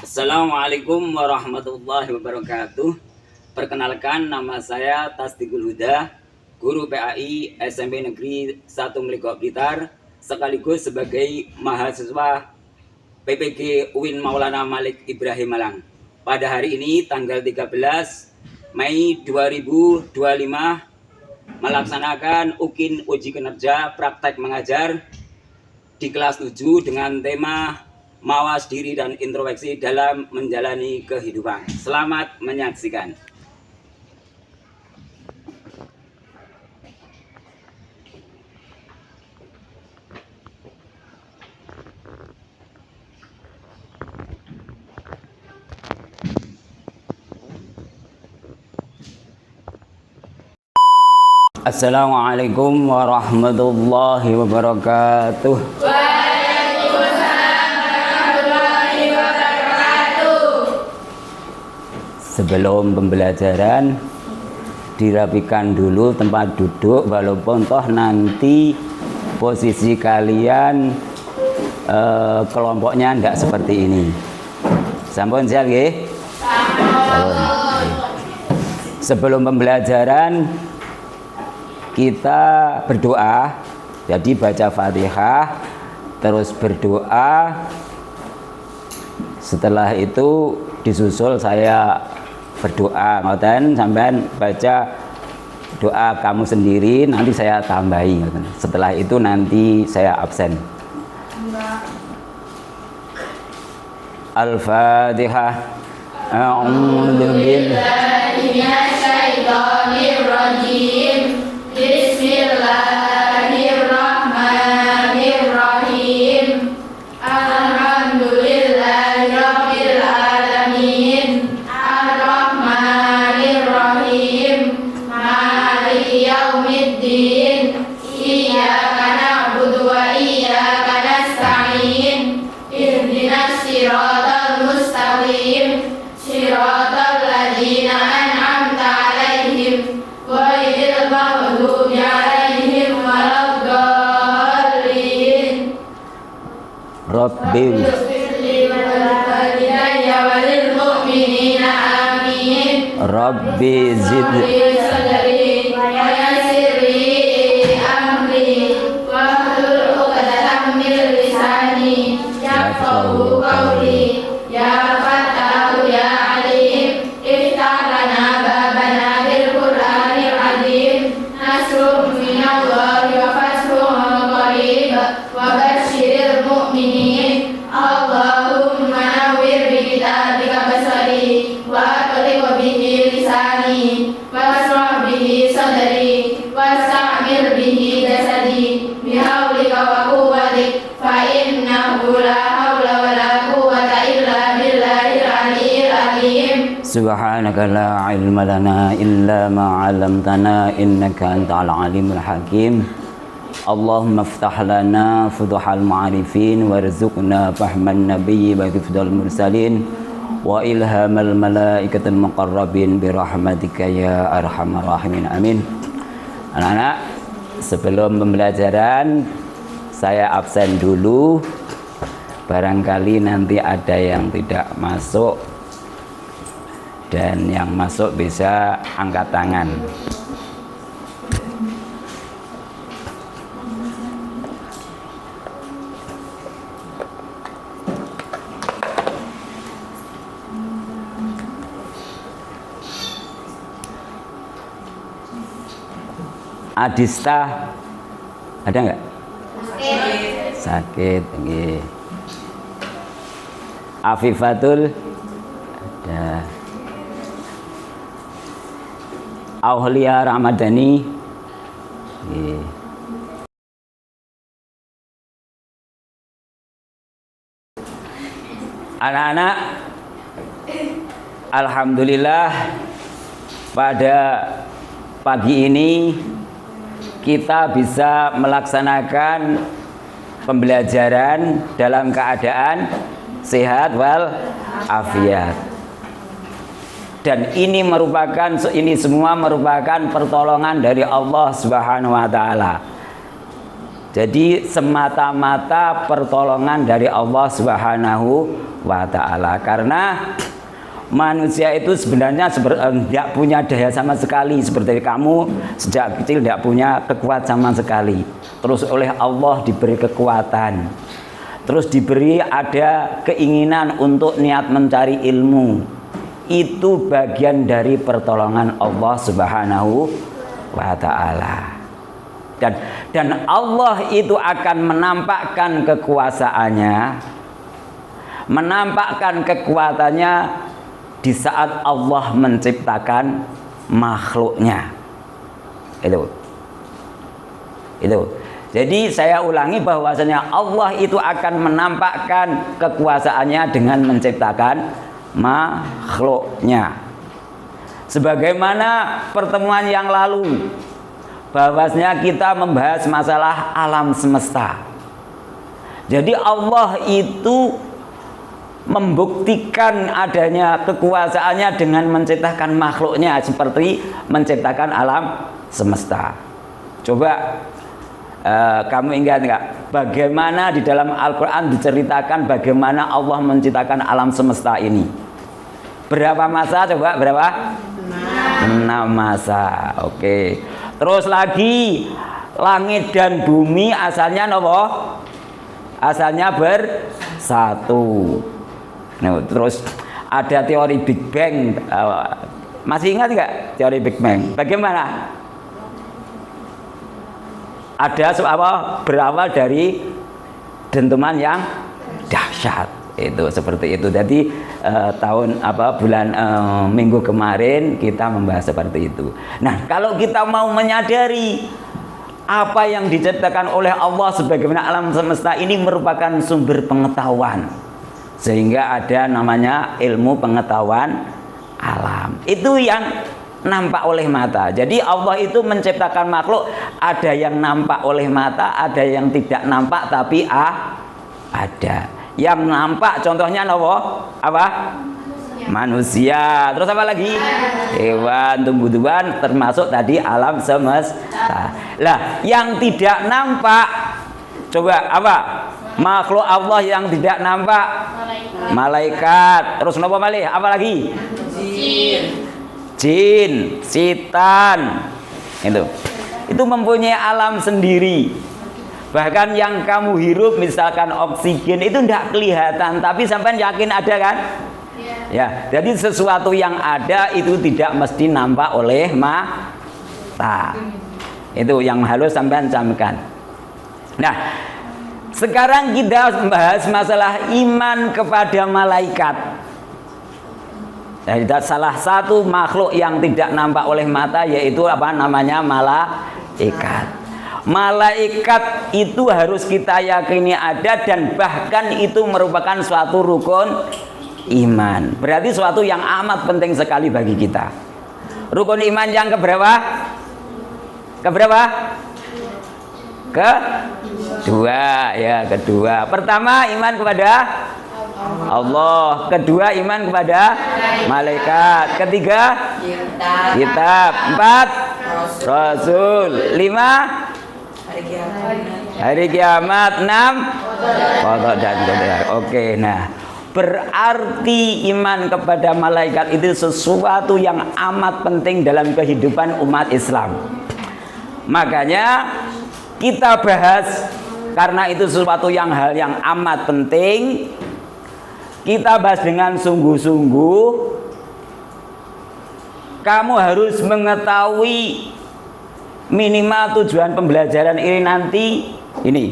Assalamualaikum warahmatullahi wabarakatuh. Perkenalkan, nama saya Tasdikul Huda, guru PAI SMP Negeri 1 Melegok Blitar, sekaligus sebagai mahasiswa PPG UIN Maulana Malik Ibrahim Malang. Pada hari ini tanggal 13 Mei 2025 melaksanakan UKIN uji kinerja praktek mengajar di kelas 7 dengan tema mawas diri dan introspeksi dalam menjalani kehidupan. Selamat menyaksikan. Assalamualaikum warahmatullahi wabarakatuh. Sebelum pembelajaran dirapikan dulu tempat duduk, walaupun toh nanti posisi kalian kelompoknya tidak seperti ini. Sampun siap nggih? Sebelum pembelajaran kita berdoa, jadi baca Fatihah terus berdoa. Setelah itu disusul saya berdoa, ngoten sampean baca doa kamu sendiri, nanti saya tambahi. Setelah itu nanti saya absen. Al-Fatihah. A'udzu billahi minasyaitonir rajim. Bismillahirrahmanirrahim. Alhamdulillahirabbil alamin. Arrahmanirrahim. Maliki yaumiddin. Iyyaka na'budu wa iyyaka nasta'in. Ihdinas siratal mustaqim. Siratal ladzina an'amta 'alaihim ghairil maghdubi 'alaihim waladdallin. Rabbil Rabbi zidni sadri wa yassirli amri wahlul 'uqdatam min lisani yafqahu qawli. Ya Fattahu ya Alim, iftah lana babana bil Qur'anil azim. Nasrun minallahi wa fathun qarib wa basyiril mu'minin. Allahumma nawwir bi kitabika basari wa aqlib bihi lisani wasrah bihi sadri wasta'mir bihi jasadi bihaulika wa quwwatik fa innahu la haula wa la quwwata illa billahil aliyyil azim. Subhanaka la ilma lana illa ma 'allamtana innaka antal alimul hakim. Allahumma iftah lana futuhal ma'arifin warzuqna fahman nabiyyi wa hifdzal mursalin wa ilhamal malaikatil muqarrabin birahmatika ya arhamar rahimin. Amin. Anak-anak, sebelum pembelajaran saya absen dulu. Barangkali nanti ada yang tidak masuk, dan yang masuk bisa angkat tangan. Adista ada nggak? Sakit. Nggih. Afifatul ada. Aulia Ramadhani. Nggih. Anak-anak, alhamdulillah pada pagi ini kita bisa melaksanakan pembelajaran dalam keadaan sehat wal afiat. Dan ini semua merupakan pertolongan dari Allah Subhanahu wa taala. Jadi semata-mata pertolongan dari Allah Subhanahu wa taala. Karena manusia itu sebenarnya tidak punya daya sama sekali, seperti kamu sejak kecil tidak punya kekuatan sama sekali. Terus oleh Allah diberi kekuatan. Terus diberi ada keinginan untuk niat mencari ilmu. Itu bagian dari pertolongan Allah Subhanahu wa taala. Dan Allah itu akan menampakkan kekuasaannya, menampakkan kekuatannya di saat Allah menciptakan makhluknya. Itu. Jadi saya ulangi bahwasanya Allah itu akan menampakkan kekuasaannya dengan menciptakan makhluknya. Sebagaimana pertemuan yang lalu, bahwasanya kita membahas masalah alam semesta. Jadi Allah itu membuktikan adanya kekuasaannya dengan menciptakan makhluknya seperti menciptakan alam semesta. Coba kamu ingat nggak bagaimana di dalam Al-Quran diceritakan bagaimana Allah menciptakan alam semesta ini? Berapa masa coba? Berapa? 6 masa. Oke. Terus lagi langit dan bumi asalnya nopo? Asalnya bersatu. Nah, terus ada teori Big Bang. Masih ingat nggak teori Big Bang? Bagaimana? Ada berawal dari dentuman yang dahsyat. Itu seperti itu. Jadi minggu kemarin kita membahas seperti itu. Nah, kalau kita mau menyadari apa yang diciptakan oleh Allah sebagaimana alam semesta ini merupakan sumber pengetahuan, sehingga ada namanya ilmu pengetahuan alam. Itu yang nampak oleh mata. Jadi Allah itu menciptakan makhluk, ada yang nampak oleh mata, ada yang tidak nampak tapi ada. Yang nampak contohnya apa? Manusia. Terus apa lagi? Hewan, tumbuh-tumbuhan, termasuk tadi alam semesta. Lah, yang tidak nampak coba apa? Makhluk Allah yang tidak nampak. Malaikat. Terus apa malih? Apa lagi? Jin, setan. Itu mempunyai alam sendiri. Bahkan yang kamu hirup misalkan oksigen itu tidak kelihatan, tapi sampai yakin ada kan? Ya, jadi sesuatu yang ada itu tidak mesti nampak oleh mata. Itu yang halus sampai camkan. Nah, sekarang kita membahas masalah iman kepada malaikat. Nah, salah satu makhluk yang tidak nampak oleh mata yaitu apa namanya? Malaikat. Malaikat itu harus kita yakini ada dan bahkan itu merupakan suatu rukun iman. Berarti suatu yang amat penting sekali bagi kita. Rukun iman yang keberapa? Kedua ya, kedua. Pertama iman kepada Allah, kedua iman kepada malaikat, ketiga kitab, 4 Rasul, 5 hari kiamat, 6 qada dan qadar. Oke, nah berarti iman kepada malaikat itu sesuatu yang amat penting dalam kehidupan umat Islam. Makanya kita bahas karena itu sesuatu hal yang amat penting. Kita bahas dengan sungguh-sungguh. Kamu harus mengetahui minimal tujuan pembelajaran ini nanti ini.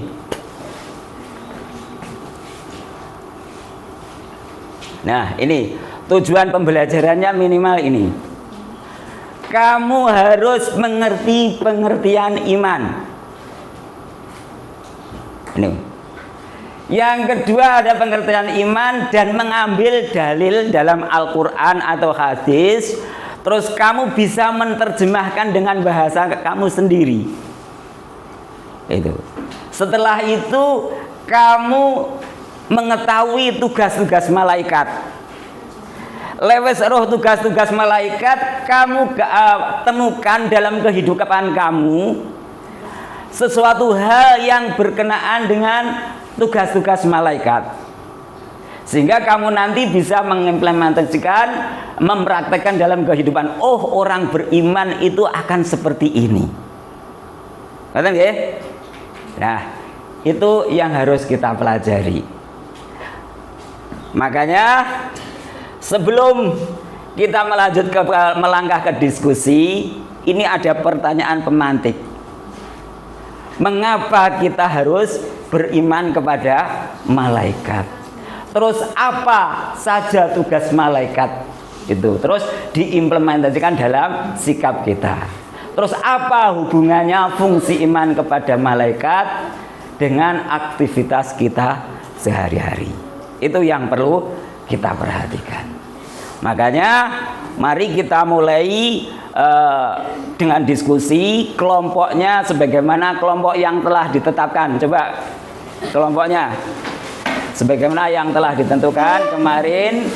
Nah, ini tujuan pembelajarannya minimal ini. Kamu harus mengerti pengertian iman. Ini. Yang kedua ada pengertian iman dan mengambil dalil dalam Al-Quran atau hadis. Terus kamu bisa menerjemahkan dengan bahasa kamu sendiri. Itu. Setelah itu kamu mengetahui tugas-tugas malaikat. Lewat roh tugas-tugas malaikat kamu temukan dalam kehidupan kamu. sesuatu hal yang berkenaan dengan tugas-tugas malaikat, sehingga kamu nanti bisa mengimplementasikan, mempraktekkan dalam kehidupan. Oh, orang beriman itu akan seperti ini. Ngerti nggih? Nah, itu yang harus kita pelajari. Makanya sebelum kita melangkah ke diskusi, ini ada pertanyaan pemantik. Mengapa kita harus beriman kepada malaikat? Terus apa saja tugas malaikat itu? Terus diimplementasikan dalam sikap kita. Terus apa hubungannya fungsi iman kepada malaikat dengan aktivitas kita sehari-hari? Itu yang perlu kita perhatikan. Makanya mari kita mulai dengan diskusi kelompoknya sebagaimana kelompok yang telah ditetapkan. Coba kelompoknya sebagaimana yang telah ditentukan kemarin,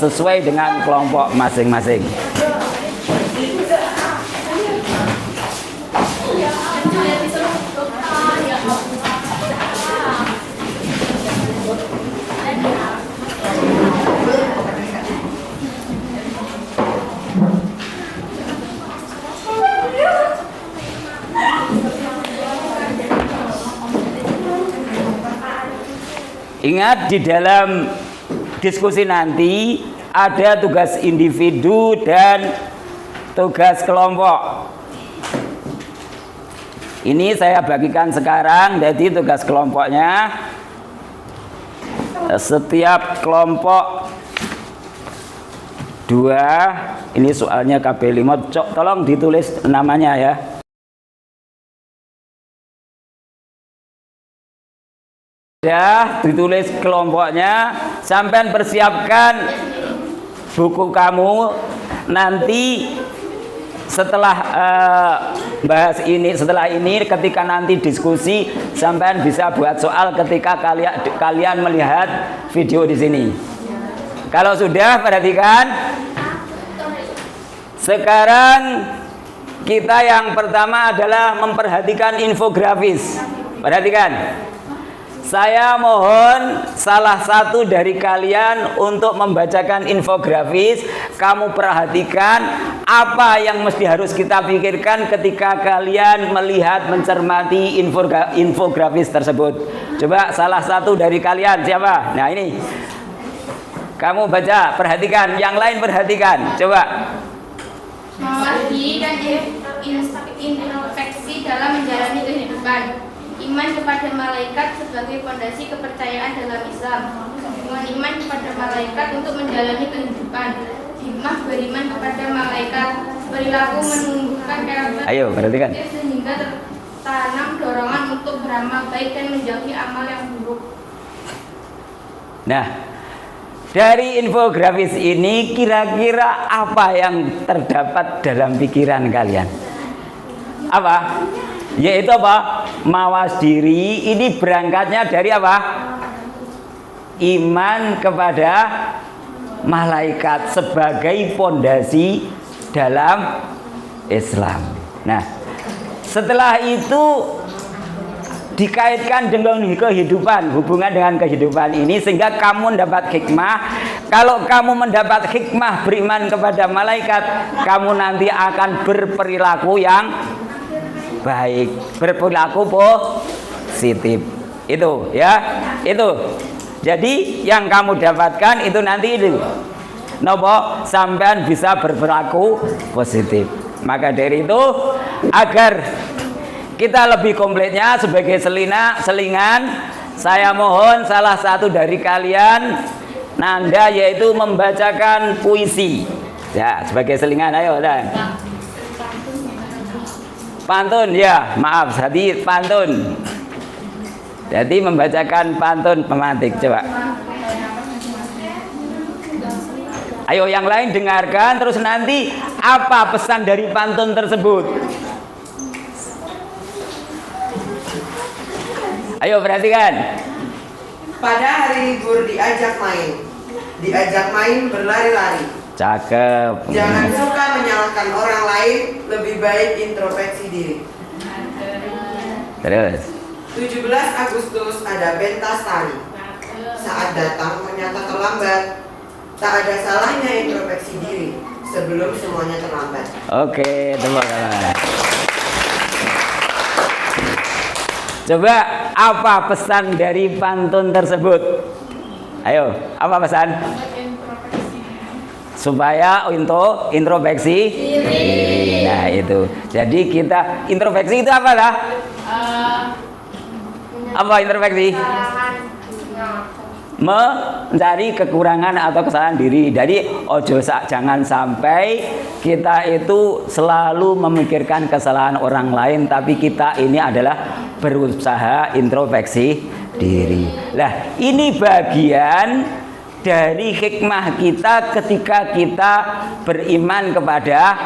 sesuai dengan kelompok masing-masing. Ingat, di dalam diskusi nanti ada tugas individu dan tugas kelompok. Ini saya bagikan sekarang, jadi tugas kelompoknya setiap kelompok 2. Ini soalnya KB5, tolong ditulis namanya ya. Ya, ditulis kelompoknya. Sampai persiapkan buku kamu. Nanti setelah bahas ini, setelah ini ketika nanti diskusi, sampai bisa buat soal ketika kalian melihat video di sini. Kalau sudah, perhatikan. Sekarang kita yang pertama adalah memperhatikan infografis. Perhatikan. Saya mohon salah satu dari kalian untuk membacakan infografis. Kamu perhatikan apa yang mesti harus kita pikirkan ketika kalian melihat, mencermati infografis tersebut. Coba salah satu dari kalian, siapa? Nah ini, kamu baca, perhatikan. Yang lain perhatikan, coba. Mewakili dan introspeksi dalam menjalani kehidupan. Iman kepada malaikat sebagai fondasi kepercayaan dalam Islam. Hubungan iman kepada malaikat untuk menjalani kehidupan. Hikmah beriman kepada malaikat. Perilaku menumbuhkan karakter. Ayo, perhatikan. Sehingga tertanam dorongan untuk beramal baik dan menjauhi amal yang buruk. Nah, dari infografis ini kira-kira apa yang terdapat dalam pikiran kalian? Apa? Yaitu apa? Mawas diri. Ini berangkatnya dari apa? Iman kepada malaikat sebagai fondasi dalam Islam. Nah, setelah itu dikaitkan dengan kehidupan, hubungan dengan kehidupan ini, sehingga kamu mendapat hikmah. Kalau kamu mendapat hikmah beriman kepada malaikat, kamu nanti akan berperilaku yang baik, berperilaku positif. Itu ya, itu. Jadi yang kamu dapatkan itu nanti itu nopo sampean bisa berperilaku positif. Maka dari itu, agar kita lebih komplitnya sebagai selingan, saya mohon salah satu dari kalian nanda, yaitu membacakan puisi. Ya, sebagai selingan, ayo dan pantun ya, maaf, jadi pantun. Jadi membacakan pantun pemantik, coba. Ayo yang lain dengarkan, terus nanti apa pesan dari pantun tersebut? Ayo perhatikan. Pada hari libur diajak main berlari-lari. Cakep. Jangan suka menyalahkan orang lain, lebih baik introspeksi diri. Terus 17 Agustus ada pentas tari. Saat datang ternyata terlambat. Tak ada salahnya introspeksi diri sebelum semuanya terlambat. oke, tepuk tangan. Coba apa pesan dari pantun tersebut? Ayo, apa pesan? Supaya untuk introspeksi diri. Nah itu. Jadi kita introspeksi itu apa lah? Apa introspeksi? Mencari kekurangan atau kesalahan diri. Jadi jangan sampai kita itu selalu memikirkan kesalahan orang lain, tapi kita ini adalah berusaha introspeksi diri. Nah, ini bagian dari hikmah kita ketika kita beriman kepada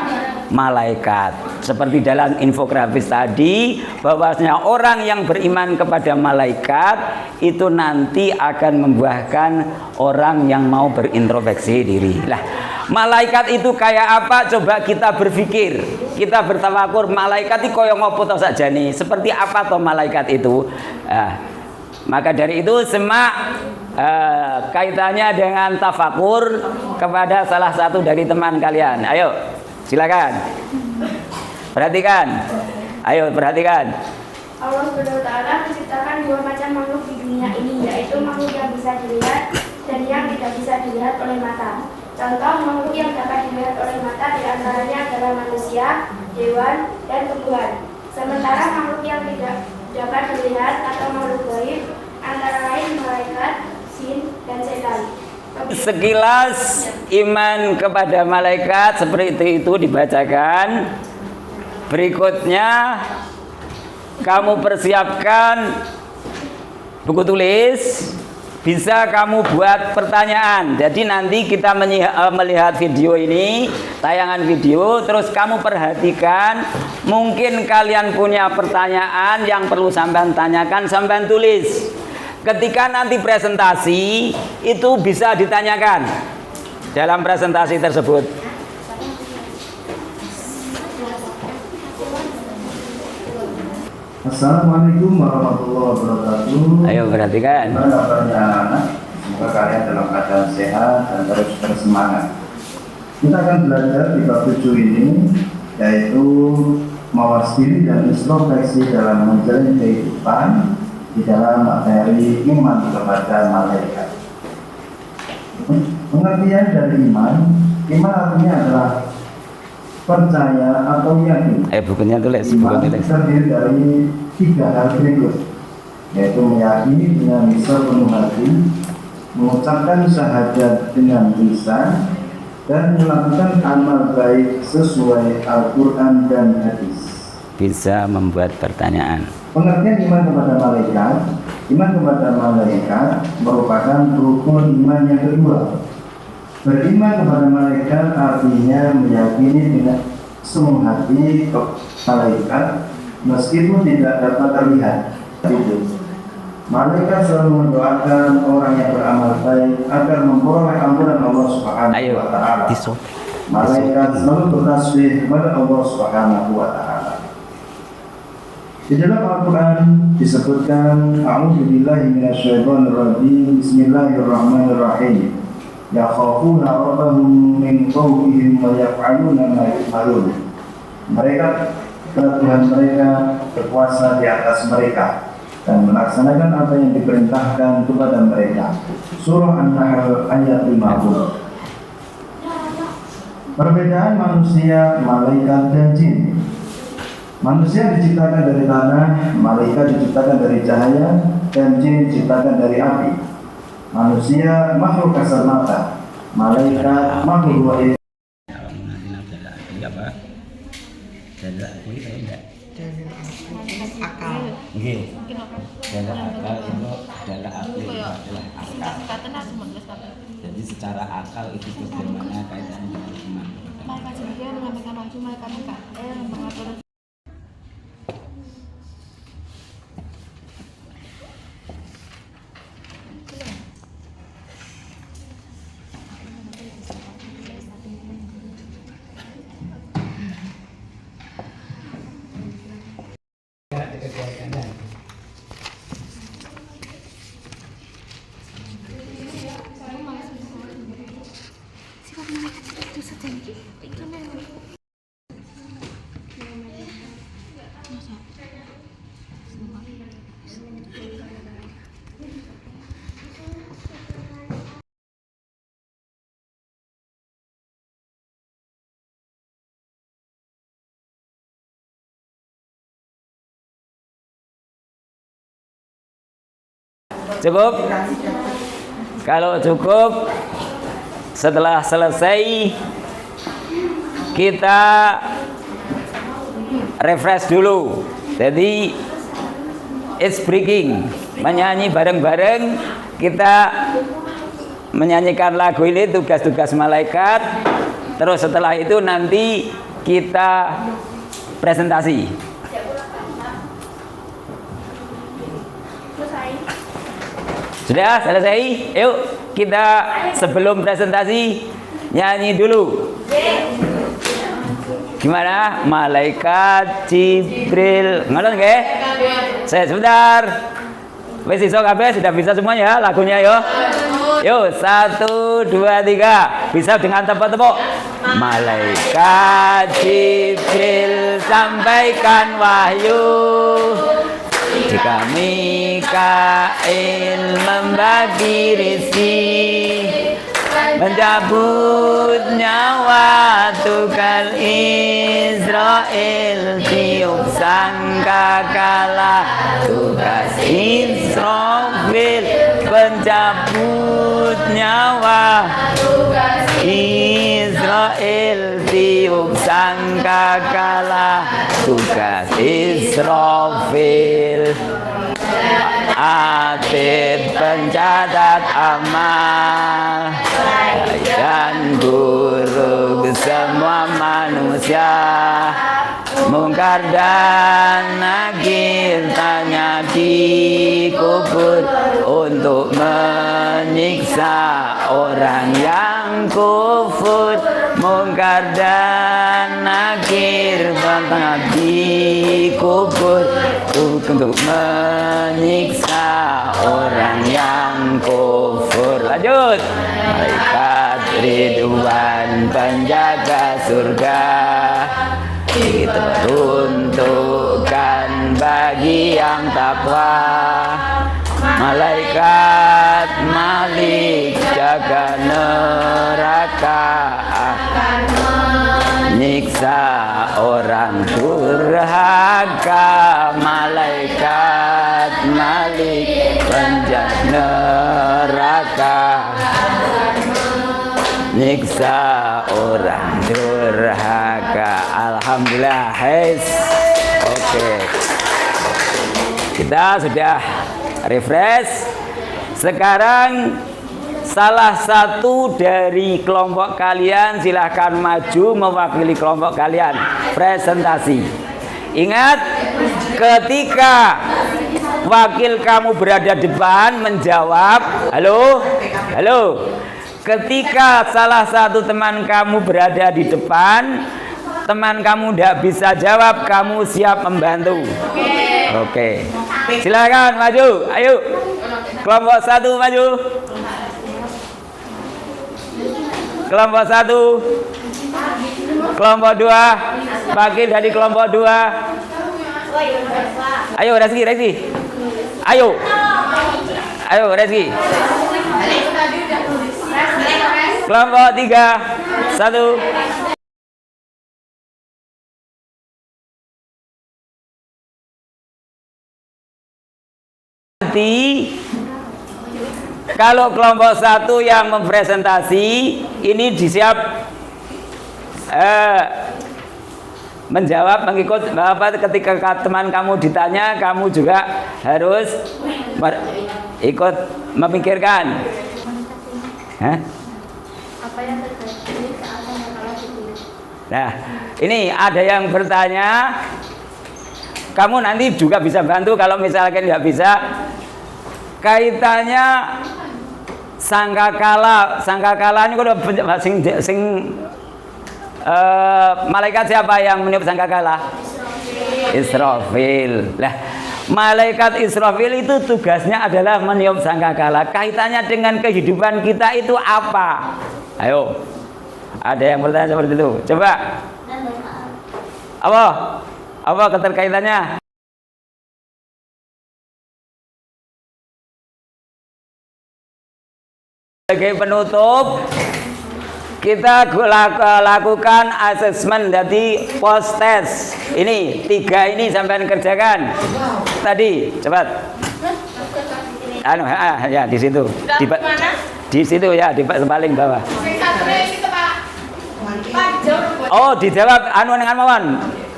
malaikat. Seperti dalam infografis tadi, bahwasanya orang yang beriman kepada malaikat itu nanti akan membuahkan orang yang mau berintrospeksi diri. Lah, malaikat itu kayak apa? Coba kita berpikir, kita bertafakur, malaikat itu koyo ngopo to sakjane? Seperti apa toh malaikat itu? Maka dari itu semak kaitannya dengan tafakur kepada salah satu dari teman kalian. Ayo, silakan. Perhatikan. Ayo, perhatikan. Allah SWT menciptakan dua macam makhluk di dunia ini, yaitu makhluk yang bisa dilihat dan yang tidak bisa dilihat oleh mata. Contoh makhluk yang dapat dilihat oleh mata diantaranya adalah manusia, hewan, dan tumbuhan. Sementara makhluk yang tidak dapat dilihat atau makhluk gaib antara lain malaikat, jin, dan setan. Sekilas iman kepada malaikat seperti itu dibacakan. Berikutnya kamu persiapkan buku tulis, bisa kamu buat pertanyaan. Jadi nanti kita melihat video ini, tayangan video, terus kamu perhatikan, mungkin kalian punya pertanyaan yang perlu sampean tanyakan, sampean tulis. Ketika nanti presentasi itu bisa ditanyakan dalam presentasi tersebut. Assalamualaikum warahmatullahi wabarakatuh. Ayo perhatikan. Gimana kabarnya anak-anak? Semoga kalian dalam keadaan sehat dan terus bersemangat. Kita akan belajar di bab 7 ini, yaitu mawas diri dan introspeksi dalam menjalani kehidupan di dalam materi iman kepada malaikat. Pengertian dari iman artinya adalah percaya atau yakin. Bukunya tulis, Iman buku tulis. terdiri dari 3 hal berikut, yaitu meyakini dengan sepenuh hati, mengucapkan syahadat dengan lisan, dan melakukan amal baik sesuai Al-Quran dan hadis. Bisa membuat pertanyaan. Pengertian iman kepada malaikat merupakan rukun iman yang kedua. Beriman kepada malaikat artinya meyakini dengan sepenuh hati ke malaikat meskipun tidak dapat terlihat. Malaikat selalu mendoakan orang yang beramal baik agar memperoleh ampunan Allah Subhanahu wa taala. Malaikat selalu bertasbih kepada Allah Subhanahu wa taala. Di dalam Al-Quran disebutkan A'udzubillahi minasyaitonir rajim. Bismillahirrahmanirrahim. Yakhafuna rabbahum min fawqihim wa yaf'aluna ma yu'marun. Mereka, Tuhan mereka berkuasa di atas mereka dan melaksanakan apa yang diperintahkan kepada mereka. Surah An-Nahl ayat 50. Perbedaan manusia, malaikat, dan jin. Manusia diciptakan dari tanah, malaikat diciptakan dari cahaya, dan jin diciptakan dari api. Manusia makhluk kasat mata, malaikat makhluk wahid. Akal. Jadi secara akal itu bagaimana kaitannya dengan iman? Malaikat Jibril menyampaikan wahyu, malaikat Mikael mengatur. Cukup? Kalau cukup, setelah selesai kita refresh dulu. Jadi it's breaking, menyanyi bareng-bareng. Kita menyanyikan lagu ini, tugas-tugas malaikat. Terus setelah itu nanti kita presentasi. Sudah selesai? Yuk kita sebelum presentasi nyanyi dulu. Gimana? Malaikat Jibril. Ngerti nggih? Saya sebentar. Wis iso kabeh, sudah bisa semuanya ya lagunya yo. Yuk 1 2 3. Bisa dengan tepuk-tepuk. Malaikat Jibril sampaikan wahyu. Jika Mikail membagi rizki, mencabut nyawa tukang Israel, tiup sangkakala tugas Israfil, pencabut nyawa Israel, tiup sangkakala tugas Israfil. Atid pencatat amal dan guru semua manusia, mungkar dan nakir tanya di kubur untuk menyiksa orang yang kufur. Mungkar dan nakir tanya di kubur untuk menyiksa orang yang kufur. Lanjut. Malaikat Ridwan penjaga surga diperuntukkan bagi yang takwa. Malaikat Malik jaga neraka, nyiksa orang durhaka. Malaikat Malik penjaga neraka, nyiksa orang durhaka. Alhamdulillah, guys. Oke. Kita sudah refresh. Sekarang salah satu dari kelompok kalian silahkan maju mewakili kelompok kalian presentasi. Ingat, ketika wakil kamu berada depan menjawab, halo, halo. Ketika salah satu teman kamu berada di depan, teman kamu tidak bisa jawab, kamu siap membantu. Oke. Silakan maju, ayo. Kelompok 1 maju. Kelompok 1. Kelompok 2. Wakil dari kelompok 2. Ayo Reski, Reski. Ayo. Ayo Reski. Kelompok 3. 1. Kalau kelompok 1 yang mempresentasi ini disiap menjawab mengikut apa, ketika teman kamu ditanya kamu juga harus ikut memikirkan. Apa yang terjadi saat masalah ditulis? Nah, ini ada yang bertanya. Kamu nanti juga bisa bantu kalau misalkan nggak bisa. Kaitannya sangkakala ini kalau malaikat siapa yang meniup sangkakala? Israfil. Lah, malaikat Israfil itu tugasnya adalah meniup sangkakala. Kaitannya dengan kehidupan kita itu apa? Ayo. Ada yang bertanya seperti itu. Coba. Apa keterkaitannya? Sebagai penutup, kita lakukan asesmen dari post test. Ini 3 ini sampai kerjakan. Tadi, cepat. Ya di situ. Di situ ya, di paling bawah. Oh, dijawab dengan mawon.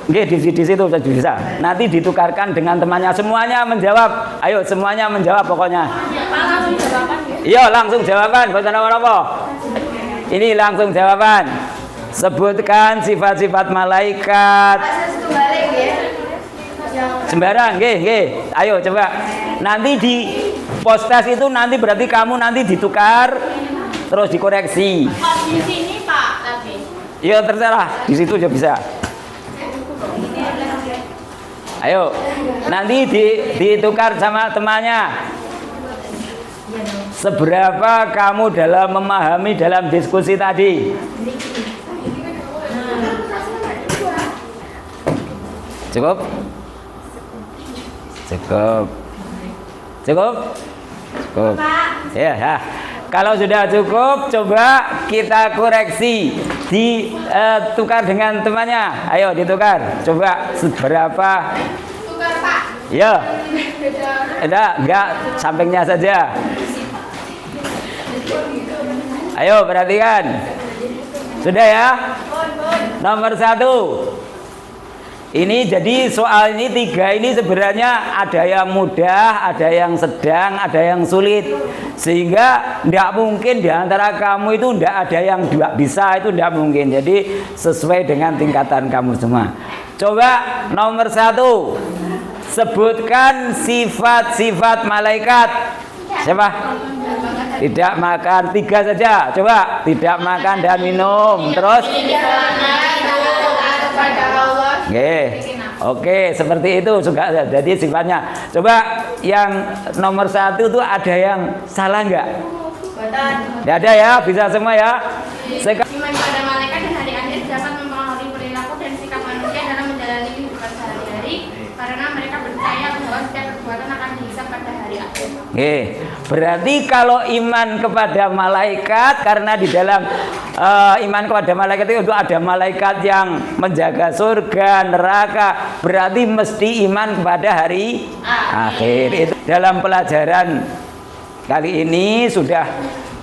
Nggih, di situ bisa. Nanti ditukarkan dengan temannya. Semuanya menjawab. Ayo, semuanya menjawab pokoknya. Iya, langsung jawaban, boten apa-apa. Ini langsung jawaban. Sebutkan sifat-sifat malaikat. Sembarang, nggih. Ayo coba. Nanti di post test itu nanti berarti kamu nanti ditukar terus dikoreksi. Di sini Pak tadi. Iya, terserah. Di situ juga bisa. Ayo. Nanti ditukar sama temannya. Seberapa kamu dalam memahami dalam diskusi tadi? Cukup? Ya. Kalau sudah cukup, coba kita koreksi, ditukar dengan temannya. Ayo ditukar. Coba seberapa? Tukar Pak. Ya. Enggak, sampingnya saja. Ayo perhatikan. Sudah ya? Nomor 1. Ini jadi soal ini 3 ini sebenarnya ada yang mudah, ada yang sedang, ada yang sulit. Sehingga tidak mungkin di antara kamu itu tidak ada yang bisa, itu tidak mungkin. Jadi sesuai dengan tingkatan kamu semua. Coba nomor 1. Sebutkan sifat-sifat malaikat. Siapa? Tidak makan, 3 saja. Coba, tidak makan dan minum. Terus? Oke, seperti itu juga. Jadi sifatnya. Coba yang nomor 1 itu ada yang salah nggak? Tidak ada ya, bisa semua ya. Iman pada malaikat dan hari akhir dapat mempengaruhi perilaku dan sikap manusia dalam menjalani kehidupan sehari-hari karena mereka percaya bahwa setiap perbuatan akan dihisab pada hari akhir. Oke, berarti kalau iman kepada malaikat, karena di dalam iman kepada malaikat itu ada malaikat yang menjaga surga, neraka, berarti mesti iman kepada hari akhir. Itu dalam pelajaran kali ini sudah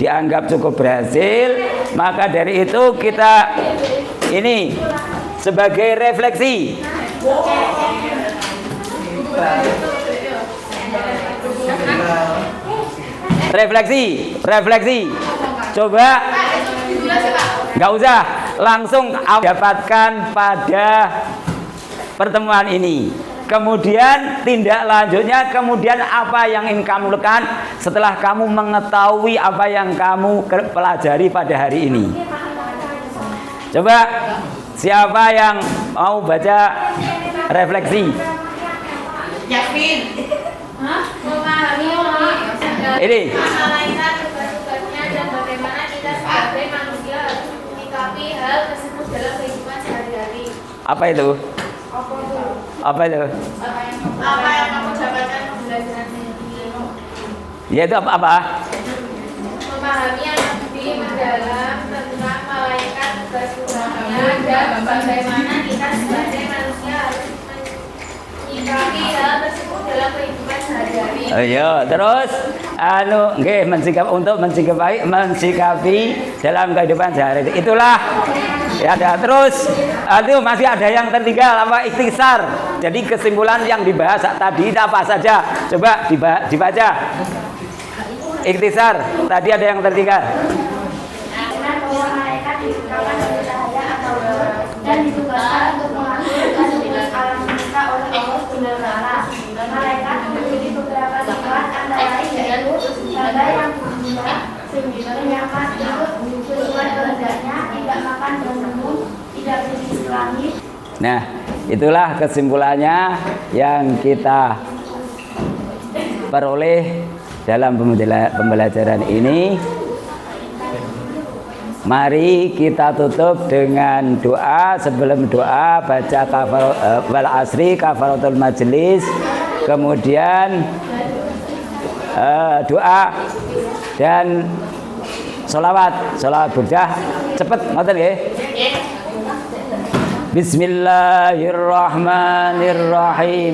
dianggap cukup berhasil. Maka dari itu kita ini sebagai refleksi. Refleksi. Coba nggak usah langsung dapatkan pada pertemuan ini. Kemudian tindak lanjutnya, kemudian apa yang ingin kamu lakukan setelah kamu mengetahui apa yang kamu pelajari pada hari ini. Coba siapa yang mau baca refleksi? Yakin? Memahami ini. malaikat tugas-tugasnya dan bagaimana kita sebagai manusia harus menyikapi hal tersebut dalam kehidupan sehari-hari. Apa itu? Apa yang kamu dapatkan pembelajaran ini? Yaitu apa? Memahami yang lebih mendalam tentang malaikat tugas-tugasnya dan bagaimana kita sebagai manusia harus menyikapi hal tersebut dalam kehidupan sehari-hari. Ayo, terus nggih mensikapi dalam kehidupan sehari-hari. Itulah ya ada. Terus itu masih ada yang tertinggal apa ikhtisar. Jadi kesimpulan yang dibahas tadi apa saja? Coba dibaca. Ikhtisar. Tadi ada yang tertinggal. Bahwa malaikat diciptakan dari cahaya atau nur dan ditugaskan untuk mengatur tugas alam semesta oleh Allah Subhanahu wa Ta'ala. Malaikat memiliki beberapa sifat antara lain yaitu jaga yang gembira, penyaman, ikut sesuai kehendaknya, tidak makan dan minum, tidak berisik langit. Nah, itulah kesimpulannya yang kita peroleh dalam pembelajaran ini. Mari kita tutup dengan doa. Sebelum doa baca wal asri kafaratul majelis, kemudian doa dan sholawat burdah. Cepet ngoten nggih. Bismillahirrahmanirrahim.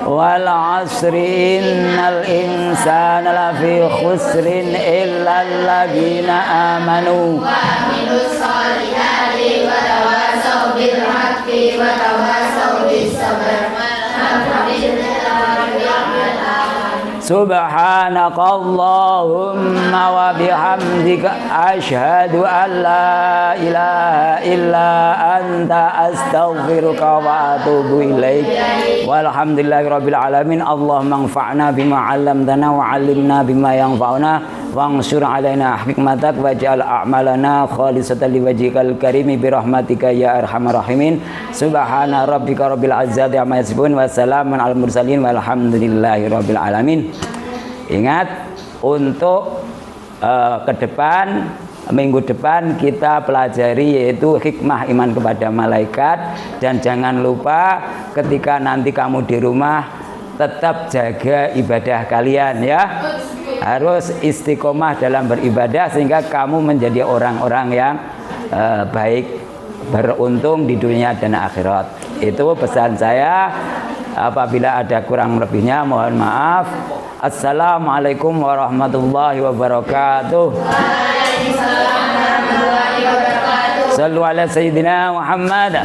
Wal asri innal insana lafi khusrin illal ladzina amanu wa amilus solihati wa tawasaw bil haqqi wa tawasaw bis sabr. Subhanakallahumma wa bihamdika asyhadu an la ilaha illa anta astaghfiruka wa atubu ilaik. Walhamdulillahirabbil alamin. Allahumma anfa'na bima 'allamtana wa 'allimna bima yanfa'una wansur 'alaina hikmatak waj'al a'malana khalisatan liwajhikal karimi birahmatika ya arhamar rahimin. Subhana rabbika rabbil izzati amma yasifun wa salamun alal mursalin walhamdulillahirabbil alamin. Ingat untuk ke depan, minggu depan kita pelajari yaitu hikmah iman kepada malaikat. Dan jangan lupa ketika nanti kamu di rumah tetap jaga ibadah kalian ya. Harus istiqomah dalam beribadah sehingga kamu menjadi orang-orang yang baik, beruntung di dunia dan akhirat. Itu pesan saya. Apabila ada kurang lebihnya mohon maaf. Assalamualaikum warahmatullahi wabarakatuh. Waalaikumsalam warahmatullahi wabarakatuh. Sallu ala sayyidina Muhammad.